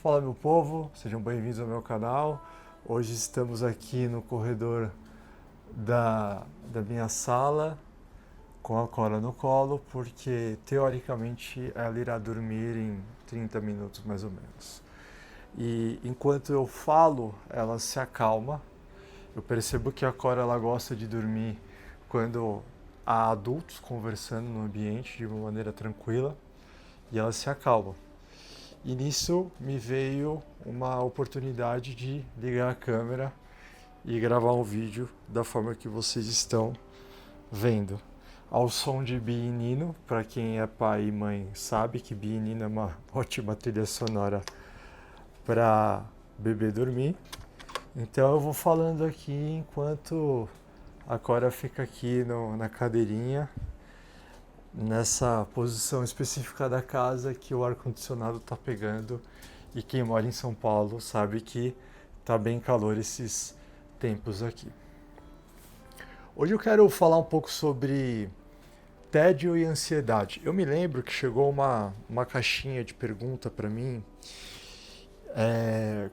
Fala meu povo, sejam bem-vindos ao meu canal. Hoje estamos aqui no corredor da minha sala com a Cora no colo, porque teoricamente ela irá dormir em 30 minutos mais ou menos. E enquanto eu falo, ela se acalma. Eu percebo que a Cora ela gosta de dormir quando há adultos conversando no ambiente de uma maneira tranquila e ela se acalma. E nisso me veio uma oportunidade de ligar a câmera e gravar um vídeo da forma que vocês estão vendo. Ao som de Bienino, para quem é pai e mãe sabe que Bienino é uma ótima trilha sonora para bebê dormir. Então eu vou falando aqui enquanto a Cora fica aqui na cadeirinha, nessa posição específica da casa que o ar-condicionado está pegando, e quem mora em São Paulo sabe que está bem calor esses tempos aqui. Hoje eu quero falar um pouco sobre tédio e ansiedade. Eu me lembro que chegou uma caixinha de pergunta para mim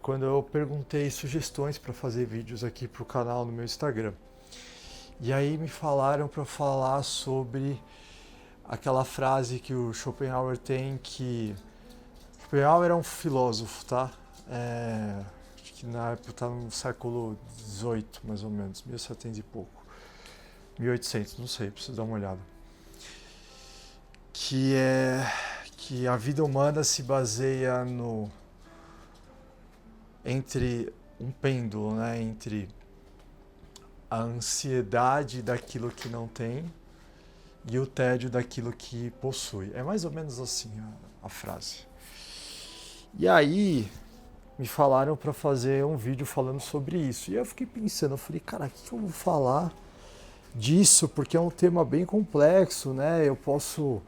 quando eu perguntei sugestões para fazer vídeos aqui para o canal no meu Instagram. E aí me falaram para falar sobre aquela frase que o Schopenhauer tem, que Schopenhauer é um filósofo, tá? Acho que na época tá no século XVIII, mais ou menos, 1700 e pouco. 1800, não sei, preciso dar uma olhada. Que é que a vida humana se baseia entre um pêndulo, né? Entre a ansiedade daquilo que não tem e o tédio daquilo que possui. É mais ou menos assim a frase. E aí me falaram para fazer um vídeo falando sobre isso. E eu fiquei pensando, eu falei, cara, o que eu vou falar disso? Porque é um tema bem complexo, né? Eu posso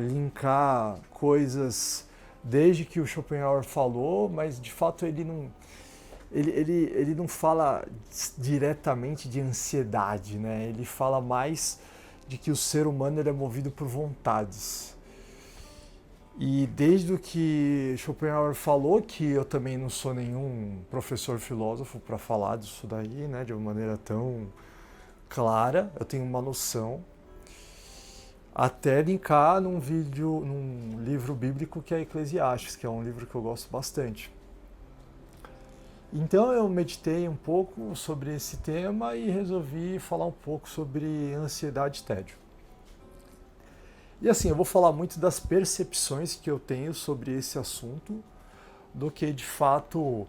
linkar coisas desde que o Schopenhauer falou, mas de fato ele não fala diretamente de ansiedade, né? Ele fala mais de que o ser humano ele é movido por vontades. E desde o que Schopenhauer falou, que eu também não sou nenhum professor filósofo para falar disso daí, né, de uma maneira tão clara, eu tenho uma noção, até linkar num livro bíblico que é Eclesiastes, que é um livro que eu gosto bastante. Então eu meditei um pouco sobre esse tema e resolvi falar um pouco sobre ansiedade e tédio. E assim, eu vou falar muito das percepções que eu tenho sobre esse assunto, do que de fato,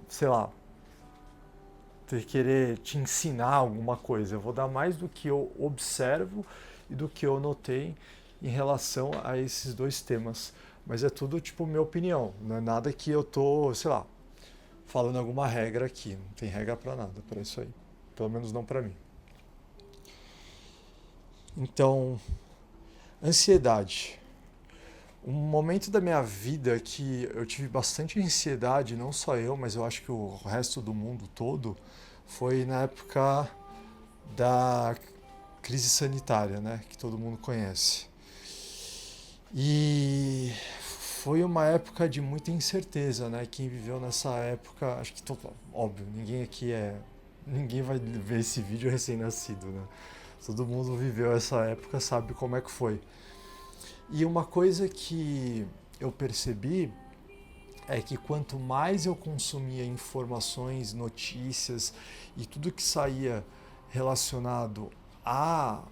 sei lá, querer te ensinar alguma coisa. Eu vou dar mais do que eu observo e do que eu notei em relação a esses dois temas. Mas é tudo tipo minha opinião, não é nada que eu tô, sei lá, falando alguma regra aqui. Não tem regra para nada, para isso aí. Pelo menos não para mim. Então, ansiedade. Um momento da minha vida que eu tive bastante ansiedade, não só eu, mas eu acho que o resto do mundo todo, foi na época da crise sanitária, né, que todo mundo conhece. E foi uma época de muita incerteza, né? Quem viveu nessa época, acho que óbvio, ninguém vai ver esse vídeo recém-nascido, né? Todo mundo viveu essa época, sabe como é que foi. E uma coisa que eu percebi é que quanto mais eu consumia informações, notícias e tudo que saía relacionado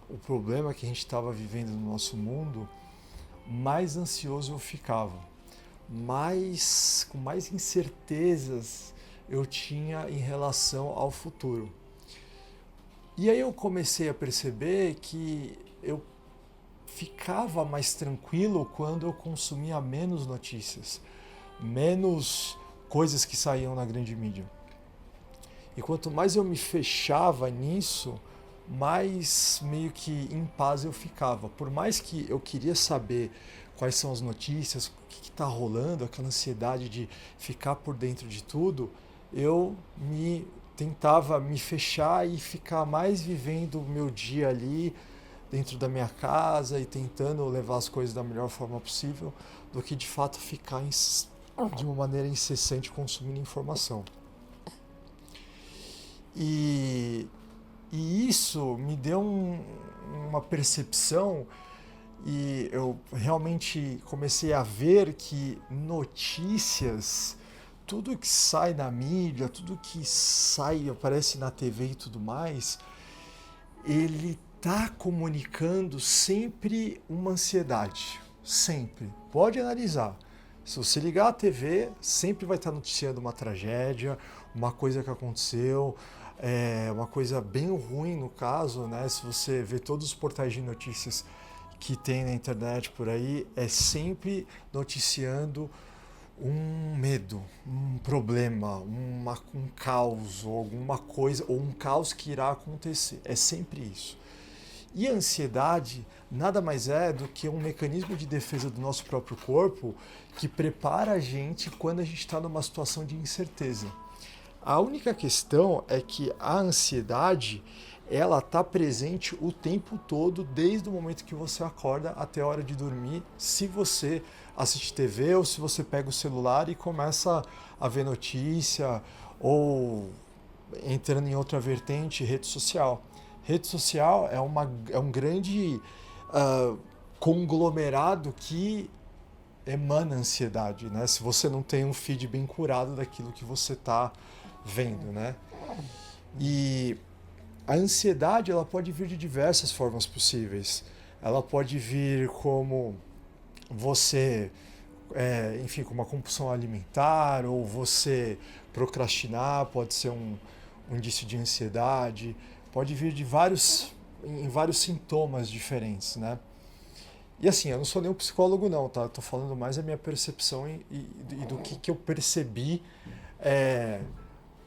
o problema que a gente estava vivendo no nosso mundo, mais ansioso eu ficava, com mais incertezas eu tinha em relação ao futuro. E aí eu comecei a perceber que eu ficava mais tranquilo quando eu consumia menos notícias, menos coisas que saíam na grande mídia. E quanto mais eu me fechava nisso, mais meio que em paz eu ficava. Por mais que eu queria saber quais são as notícias, o que está rolando, aquela ansiedade de ficar por dentro de tudo, eu tentava me fechar e ficar mais vivendo o meu dia ali dentro da minha casa e tentando levar as coisas da melhor forma possível, do que de fato ficar de uma maneira incessante consumindo informação. E isso me deu uma percepção, e eu realmente comecei a ver que notícias, tudo que sai na mídia, tudo que sai, aparece na TV e tudo mais, ele está comunicando sempre uma ansiedade. Sempre. Pode analisar. Se você ligar a TV, sempre vai estar noticiando uma tragédia, uma coisa que aconteceu, uma coisa bem ruim no caso, né? Se você vê todos os portais de notícias que tem na internet por aí, é sempre noticiando um medo, um problema, um caos, ou alguma coisa, ou um caos que irá acontecer. É sempre isso. E a ansiedade nada mais é do que um mecanismo de defesa do nosso próprio corpo que prepara a gente quando a gente está numa situação de incerteza. A única questão é que a ansiedade, ela está presente o tempo todo, desde o momento que você acorda até a hora de dormir, se você assiste TV ou se você pega o celular e começa a ver notícia, ou entrando em outra vertente, rede social. Rede social é um grande conglomerado que emana ansiedade, né? Se você não tem um feed bem curado daquilo que você está vendo, né? E a ansiedade, ela pode vir de diversas formas possíveis. Ela pode vir como você, enfim, com uma compulsão alimentar, ou você procrastinar, pode ser um indício de ansiedade. Pode vir de em vários sintomas diferentes, né? E assim, eu não sou nenhum psicólogo não, tá? Eu tô falando mais a minha percepção e do que eu percebi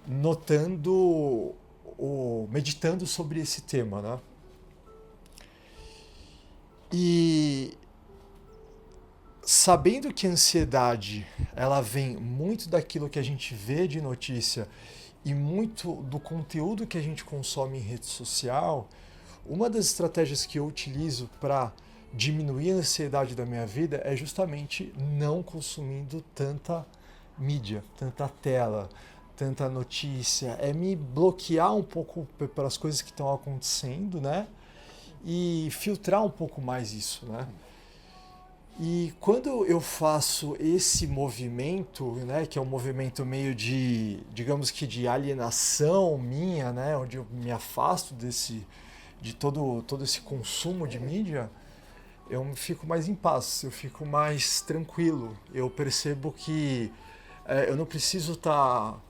notando meditando sobre esse tema, né? E sabendo que a ansiedade, ela vem muito daquilo que a gente vê de notícia e muito do conteúdo que a gente consome em rede social, uma das estratégias que eu utilizo para diminuir a ansiedade da minha vida é justamente não consumindo tanta mídia, tanta tela, tanta notícia, é me bloquear um pouco pelas coisas que estão acontecendo, né? E filtrar um pouco mais isso, né? E quando eu faço esse movimento, né, que é um movimento meio de, digamos que de alienação minha, né, onde eu me afasto de todo esse consumo de mídia, eu fico mais em paz, eu fico mais tranquilo. Eu percebo que eu não preciso estar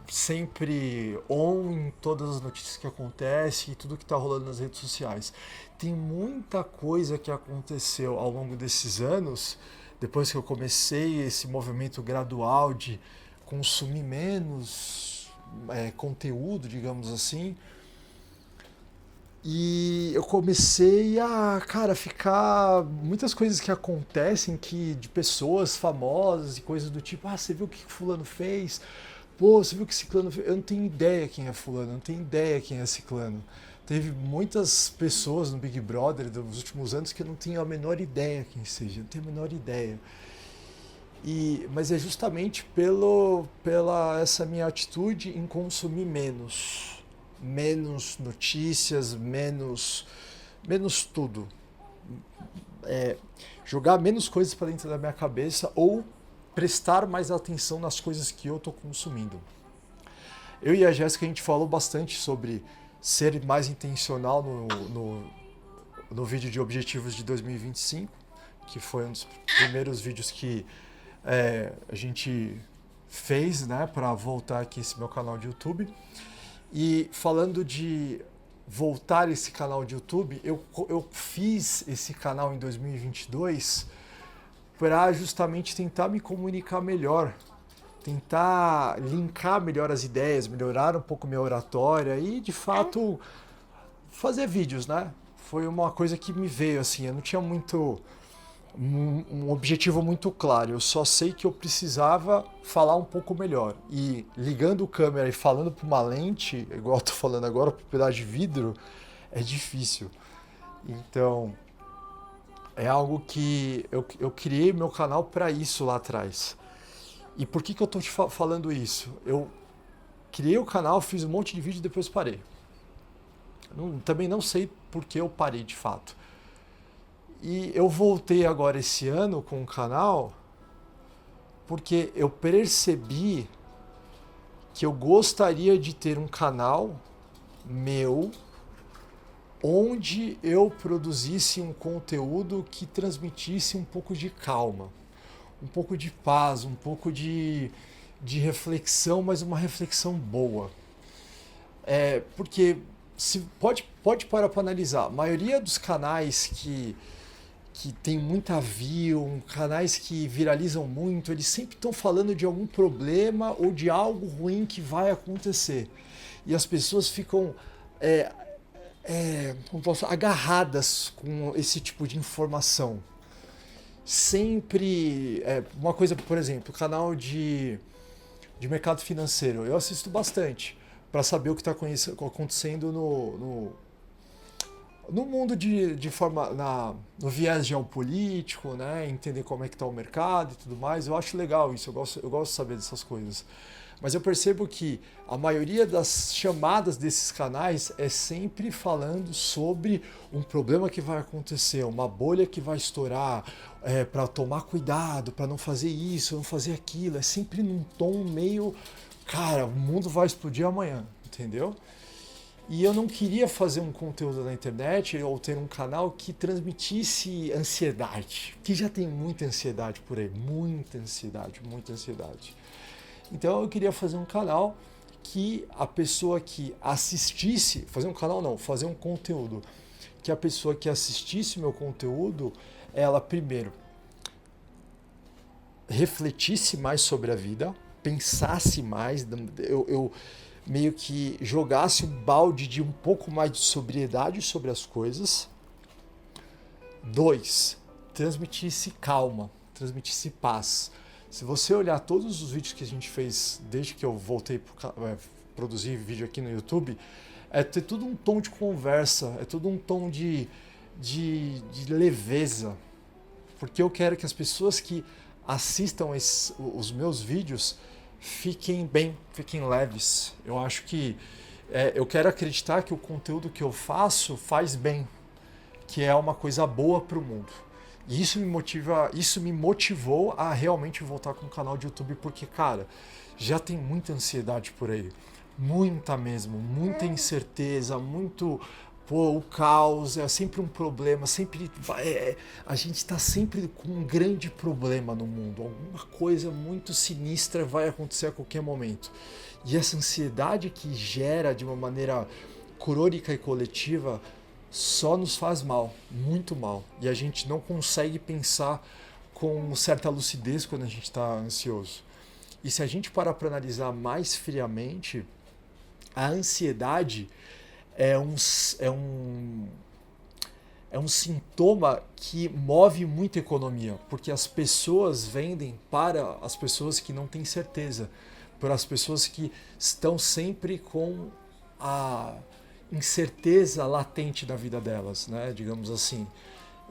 sempre em todas as notícias que acontecem e tudo que está rolando nas redes sociais. Tem muita coisa que aconteceu ao longo desses anos, depois que eu comecei esse movimento gradual de consumir menos conteúdo, digamos assim, e eu comecei cara, ficar muitas coisas que acontecem de pessoas famosas e coisas do tipo, você viu o que fulano fez? Pô, você viu o que ciclano fez? Eu não tenho ideia quem é fulano, eu não tenho ideia quem é ciclano. Teve muitas pessoas no Big Brother dos últimos anos que eu não tenho a menor ideia quem seja, eu não tenho a menor ideia. Mas é justamente pela essa minha atitude em consumir menos notícias, menos tudo. Jogar menos coisas para dentro da minha cabeça ou prestar mais atenção nas coisas que eu estou consumindo. Eu e a Jéssica, a gente falou bastante sobre ser mais intencional no vídeo de objetivos de 2025, que foi um dos primeiros vídeos que a gente fez, né, para voltar aqui esse meu canal de YouTube. E falando de voltar esse canal de YouTube, eu fiz esse canal em 2022 para justamente tentar me comunicar melhor, tentar linkar melhor as ideias, melhorar um pouco minha oratória e, de fato, fazer vídeos, né? Foi uma coisa que me veio, assim, eu não tinha um objetivo muito claro. Eu só sei que eu precisava falar um pouco melhor. E ligando a câmera e falando para uma lente, igual eu tô falando agora, para um pedaço de vidro, é difícil. Então, é algo que eu criei meu canal para isso lá atrás. E por que eu tô te falando isso? Eu criei o canal, fiz um monte de vídeo e depois parei. Também não sei por que eu parei de fato. E eu voltei agora esse ano com o canal porque eu percebi que eu gostaria de ter um canal meu onde eu produzisse um conteúdo que transmitisse um pouco de calma, um pouco de paz, um pouco de reflexão, mas uma reflexão boa. Porque pode parar para analisar, a maioria dos canais que tem muita view, canais que viralizam muito, eles sempre estão falando de algum problema ou de algo ruim que vai acontecer. E as pessoas ficam agarradas com esse tipo de informação. Sempre. Uma coisa, por exemplo, canal de mercado financeiro. Eu assisto bastante para saber o que está acontecendo no mundo de forma no viés geopolítico, né? Entender como é que está o mercado e tudo mais. Eu acho legal isso, eu gosto de saber dessas coisas. Mas eu percebo que a maioria das chamadas desses canais é sempre falando sobre um problema que vai acontecer, uma bolha que vai estourar, para tomar cuidado, para não fazer isso, não fazer aquilo. É sempre num tom meio, cara, o mundo vai explodir amanhã, entendeu? E eu não queria fazer um conteúdo na internet ou ter um canal que transmitisse ansiedade, que já tem muita ansiedade por aí, muita ansiedade, muita ansiedade. Então eu queria fazer um canal que a pessoa que assistisse, fazer um canal não, fazer um conteúdo, que a pessoa que assistisse meu conteúdo, ela primeiro refletisse mais sobre a vida, pensasse mais, eu meio que jogasse um balde de um pouco mais de sobriedade sobre as coisas. 2, transmitisse calma, transmitisse paz. Se você olhar todos os vídeos que a gente fez desde que eu voltei a produzir vídeo aqui no YouTube, é ter tudo um tom de conversa, é tudo um tom de leveza. Porque eu quero que as pessoas que assistam os meus vídeos fiquem bem, fiquem leves. Eu acho que eu quero acreditar que o conteúdo que eu faço faz bem, que é uma coisa boa para o mundo. E isso me motivou a realmente voltar com o canal de YouTube, porque, cara, já tem muita ansiedade por aí. Muita mesmo, muita incerteza, muito. Pô, o caos é sempre um problema, a gente está sempre com um grande problema no mundo. Alguma coisa muito sinistra vai acontecer a qualquer momento. E essa ansiedade que gera de uma maneira crônica e coletiva só nos faz mal, muito mal. E a gente não consegue pensar com certa lucidez quando a gente está ansioso. E se a gente parar para analisar mais friamente, a ansiedade é um sintoma que move muito a economia, porque as pessoas vendem para as pessoas que não têm certeza, para as pessoas que estão sempre com a incerteza latente da vida delas, né? Digamos assim.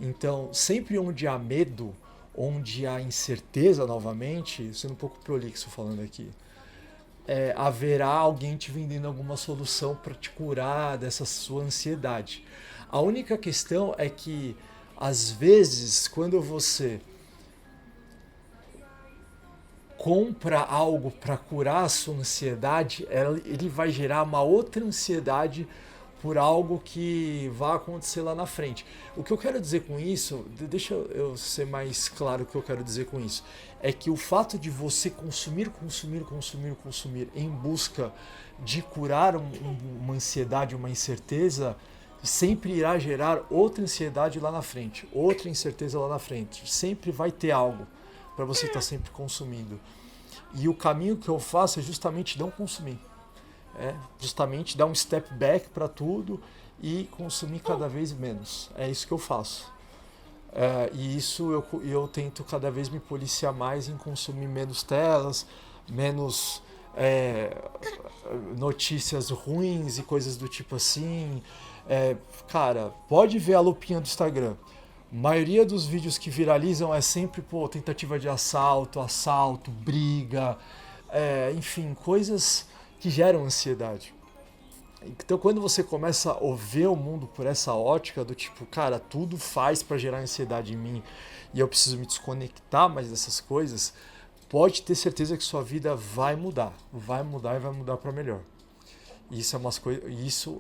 Então, sempre onde há medo, onde há incerteza novamente, sendo um pouco prolixo falando aqui, haverá alguém te vendendo alguma solução para te curar dessa sua ansiedade. A única questão é que, às vezes, quando você compra algo para curar a sua ansiedade, ele vai gerar uma outra ansiedade por algo que vai acontecer lá na frente. O que eu quero dizer com isso, deixa eu ser mais claro o que eu quero dizer com isso, é que o fato de você consumir em busca de curar uma ansiedade, uma incerteza, sempre irá gerar outra ansiedade lá na frente, outra incerteza lá na frente. Sempre vai ter algo para você estar sempre consumindo. E o caminho que eu faço é justamente não consumir. Justamente dar um step back para tudo e consumir cada vez menos. É isso que eu faço. E isso eu tento cada vez me policiar mais em consumir menos telas, menos notícias ruins e coisas do tipo assim. Cara, pode ver a lupinha do Instagram. A maioria dos vídeos que viralizam é sempre, pô, tentativa de assalto, briga, enfim, coisas que geram ansiedade. Então, quando você começa a ver o mundo por essa ótica do tipo, cara, tudo faz para gerar ansiedade em mim e eu preciso me desconectar mais dessas coisas, pode ter certeza que sua vida vai mudar e vai mudar para melhor. Isso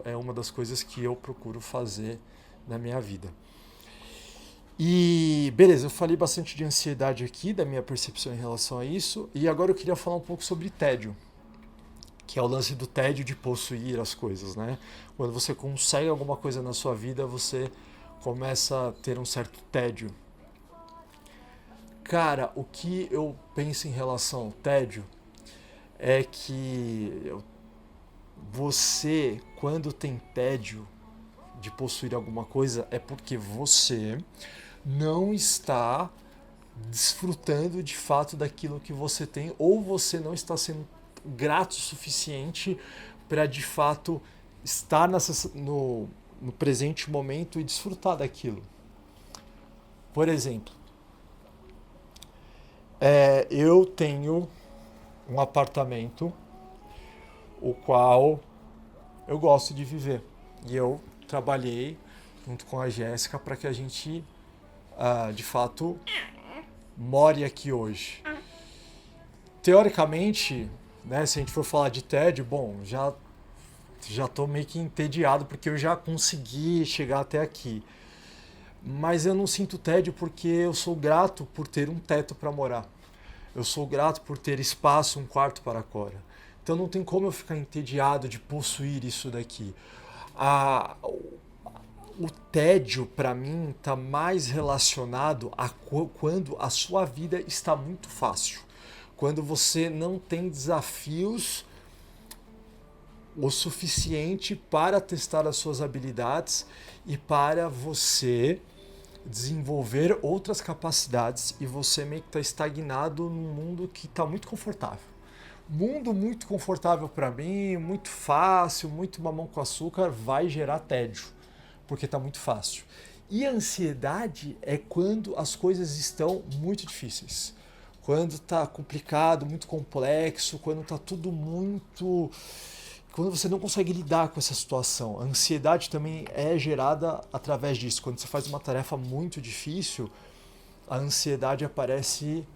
é uma das coisas que eu procuro fazer na minha vida. E beleza, eu falei bastante de ansiedade aqui, da minha percepção em relação a isso, e agora eu queria falar um pouco sobre tédio, que é o lance do tédio de possuir as coisas, né? Quando você consegue alguma coisa na sua vida, você começa a ter um certo tédio. Cara, o que eu penso em relação ao tédio é que você, quando tem tédio de possuir alguma coisa, é porque você não está desfrutando de fato daquilo que você tem, ou você não está sendo grato o suficiente para de fato estar no presente momento e desfrutar daquilo. Por exemplo, eu tenho um apartamento o qual eu gosto de viver, e eu trabalhei junto com a Jéssica para que a gente de fato more aqui hoje. Teoricamente, né, se a gente for falar de tédio, bom, já estou meio que entediado porque eu já consegui chegar até aqui. Mas eu não sinto tédio porque eu sou grato por ter um teto para morar. Eu sou grato por ter espaço, um quarto para a Cora. Então não tem como eu ficar entediado de possuir isso daqui. O tédio, para mim, está mais relacionado a quando a sua vida está muito fácil. Quando você não tem desafios o suficiente para testar as suas habilidades e para você desenvolver outras capacidades, e você meio que está estagnado num mundo que está muito confortável. Mundo muito confortável para mim, muito fácil, muito mamão com açúcar, vai gerar tédio, porque está muito fácil. E a ansiedade é quando as coisas estão muito difíceis. Quando está complicado, muito complexo, quando está tudo muito... Quando você não consegue lidar com essa situação. A ansiedade também é gerada através disso. Quando você faz uma tarefa muito difícil, a ansiedade aparece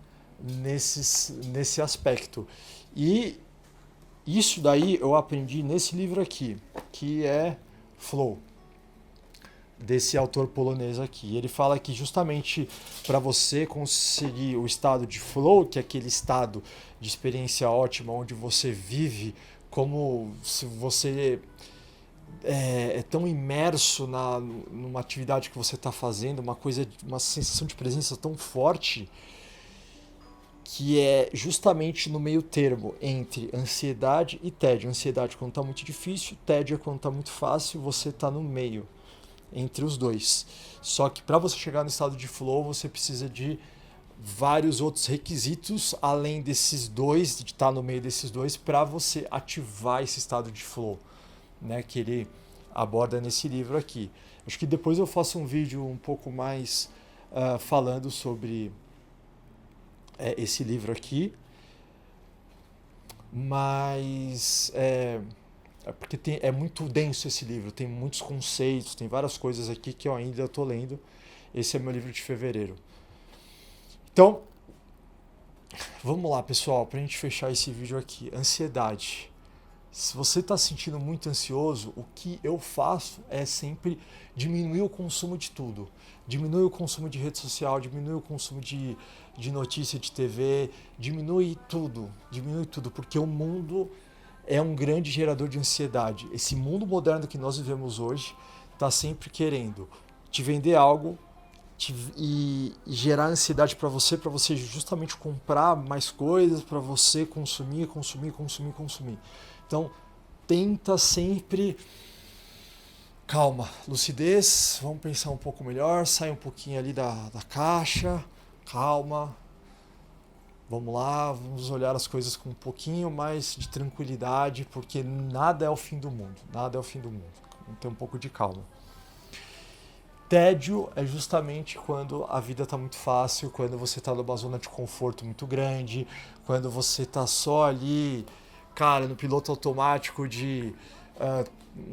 nesse aspecto. E isso daí eu aprendi nesse livro aqui, que é Flow, desse autor polonês aqui. Ele fala que justamente para você conseguir o estado de flow, que é aquele estado de experiência ótima, onde você vive como se você é tão imerso numa atividade que você está fazendo, uma sensação de presença tão forte, que é justamente no meio termo entre ansiedade e tédio. Ansiedade quando está muito difícil, tédio quando está muito fácil, você está no meio entre os dois. Só que para você chegar no estado de flow, você precisa de vários outros requisitos além desses dois, de estar no meio desses dois, para você ativar esse estado de flow, né, que ele aborda nesse livro aqui. Acho que depois eu faço um vídeo um pouco mais falando sobre esse livro aqui, mas porque é muito denso esse livro, tem muitos conceitos, tem várias coisas aqui que eu ainda estou lendo. Esse é meu livro de fevereiro. Então, vamos lá, pessoal, para a gente fechar esse vídeo aqui. Ansiedade. Se você está se sentindo muito ansioso, o que eu faço é sempre diminuir o consumo de tudo. Diminui o consumo de rede social, diminui o consumo de notícia de TV, diminui tudo, porque o mundo é um grande gerador de ansiedade. Esse mundo moderno que nós vivemos hoje está sempre querendo te vender algo e gerar ansiedade para você justamente comprar mais coisas, para você consumir. Então, tenta sempre... Calma, lucidez, vamos pensar um pouco melhor, sai um pouquinho ali da caixa, calma, vamos lá, vamos olhar as coisas com um pouquinho mais de tranquilidade, porque nada é o fim do mundo, vamos ter um pouco de calma. Tédio é justamente quando a vida está muito fácil, quando você está numa zona de conforto muito grande, quando você está só ali, cara, no piloto automático de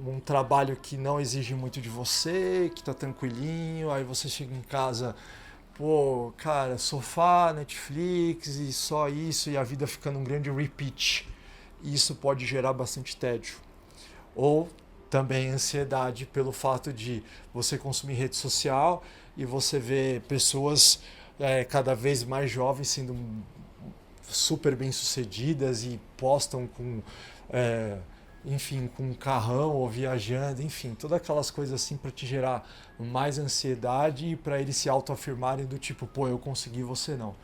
um trabalho que não exige muito de você, que tá tranquilinho, aí você chega em casa, pô, cara, sofá, Netflix e só isso, e a vida fica num grande repeat. Isso pode gerar bastante tédio. Ou também ansiedade pelo fato de você consumir rede social e você ver pessoas cada vez mais jovens sendo super bem sucedidas e postam com enfim, com um carrão ou viajando, enfim, todas aquelas coisas assim para te gerar mais ansiedade e para eles se autoafirmarem do tipo, pô, eu consegui, você não.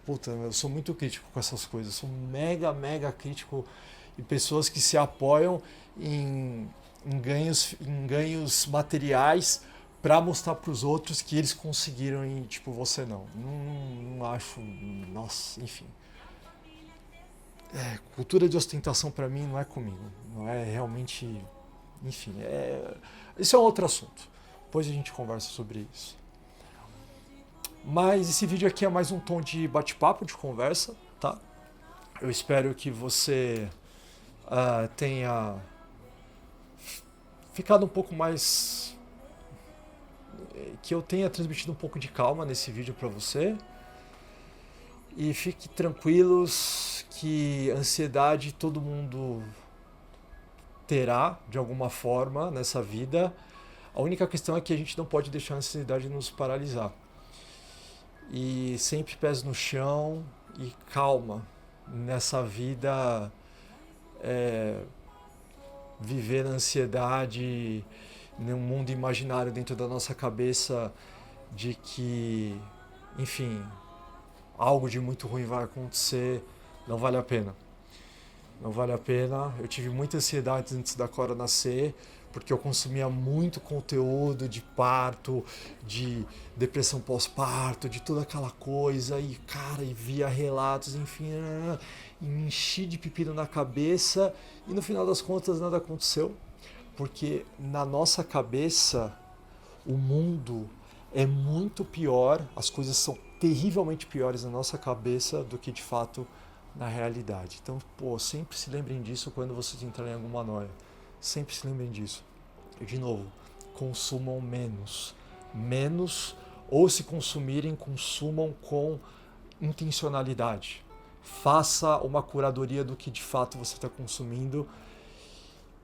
Puta, eu sou muito crítico com essas coisas, sou mega crítico e pessoas que se apoiam em ganhos materiais para mostrar para os outros que eles conseguiram e tipo você não. Não acho, nossa, enfim. Cultura de ostentação para mim não é comigo, não é realmente, enfim, isso é um outro assunto. Depois a gente conversa sobre isso. Mas esse vídeo aqui é mais um tom de bate-papo, de conversa, tá? Eu espero que você tenha ficado um pouco mais, que eu tenha transmitido um pouco de calma nesse vídeo para você. E fique tranquilos que ansiedade todo mundo terá de alguma forma nessa vida. A única questão é que a gente não pode deixar a ansiedade nos paralisar. E sempre pés no chão e calma nessa vida. Viver na ansiedade, num mundo imaginário dentro da nossa cabeça de que, enfim, algo de muito ruim vai acontecer, não vale a pena. Não vale a pena. Eu tive muita ansiedade antes da Cora nascer, porque eu consumia muito conteúdo de parto, de depressão pós-parto, de toda aquela coisa, e cara, e via relatos, enfim, e me enchi de pepino na cabeça, e no final das contas nada aconteceu, porque na nossa cabeça o mundo é muito pior, as coisas são terrivelmente piores na nossa cabeça do que de fato na realidade. Então, pô, sempre se lembrem disso quando vocês entrarem em alguma noia. Sempre se lembrem disso. E, de novo, consumam menos. Menos, ou se consumirem, consumam com intencionalidade. Faça uma curadoria do que de fato você está consumindo,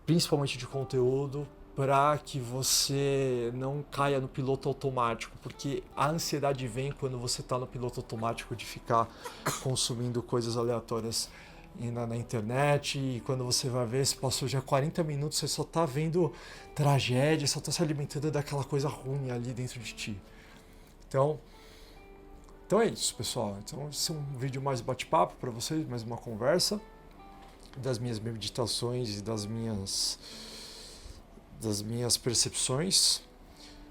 principalmente de conteúdo, para que você não caia no piloto automático, porque a ansiedade vem quando você está no piloto automático de ficar consumindo coisas aleatórias na internet, e quando você vai ver, se passou já 40 minutos, você só está vendo tragédia, só está se alimentando daquela coisa ruim ali dentro de ti. Então é isso, pessoal. Então esse é um vídeo mais bate-papo para vocês, mais uma conversa das minhas meditações e das minhas percepções.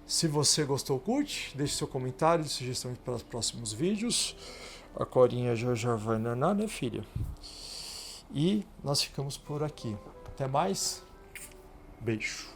Se você gostou, curte, deixe seu comentário e sugestões para os próximos vídeos. A Corinha já vai nanar, né, filha? E nós ficamos por aqui. Até mais. Beijo.